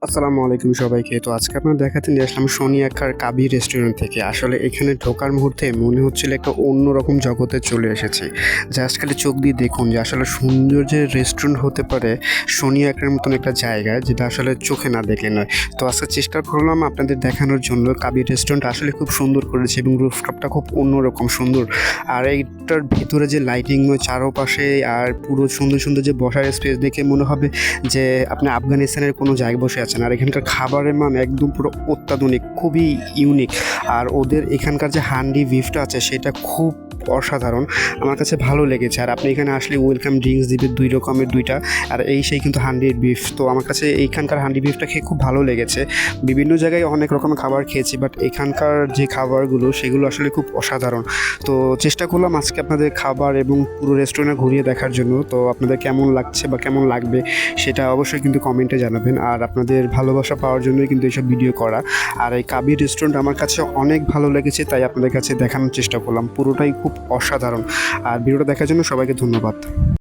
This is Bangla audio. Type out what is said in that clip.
আসসালামু আলাইকুম সবাইকে। তো আজকে আপনার দেখাতে নিয়ে আসলাম শনি আক্কার কাবি রেস্টুরেন্ট থেকে। আসলে এখানে ঢোকার মুহূর্তে মনে হচ্ছিল একটা অন্যরকম জগতে চলে এসেছি। জাস্ট খালি চোখ দিয়ে দেখুন যে আসলে সুন্দর যে রেস্টুরেন্ট হতে পারে শনি আক্কার মতন একটা জায়গায়, যেটা আসলে চোখে না দেখলে নয়। তো আজকে চেষ্টা করলাম আপনাদের দেখানোর জন্য। কাবি রেস্টুরেন্ট আসলে খুব সুন্দর করেছে এবং রুফটপটা খুব অন্যরকম সুন্দর। আর এইটার ভিতরে যে লাইটিংময় চারপাশে আর পুরো সুন্দর, সুন্দর যে বসার স্পেস দেখে মনে হবে যে আপনি আফগানিস্তানের কোনো জায়গায় বসে আছেন। আর এখানকার খাবারের মান একদম পুরো অত্যাধুনিক, খুবই ইউনিক। আর ওদের এখানকার যে হান্ডি বিফটা আছে সেটা খুব অসাধারণ, আমার কাছে ভালো লেগেছে। আর আপনি এখানে আসলে ওয়েলকাম ড্রিঙ্কস দিবে ২ রকমের ২টা। আর সেই কিন্তু হান্ডির বিফ। তো আমার কাছে এইখানকার হান্ডি বিফটা খেয়ে খুব ভালো লেগেছে। বিভিন্ন জায়গায় অনেক রকমের খাবার খেয়েছি, বাট এখানকার যে খাবারগুলো সেগুলো আসলে খুব অসাধারণ। তো চেষ্টা করলাম আজকে আপনাদের খাবার এবং পুরো রেস্টুরেন্ট ঘুরিয়ে দেখার জন্য। তো আপনাদের কেমন লাগছে বা কেমন লাগবে সেটা অবশ্যই কিন্তু কমেন্টে জানাবেন। আর আপনাদের ভালোবাসা পাওয়ার জন্যই কিন্তু এইসব ভিডিও করা। আর এই কাবি রেস্টুরেন্ট আমার কাছে অনেক ভালো লেগেছে, তাই আপনাদের কাছে দেখানোর চেষ্টা করলাম। পুরোটাই খুব অসাধারণ। আর ভিডিওটা দেখার জন্য সবাইকে ধন্যবাদ।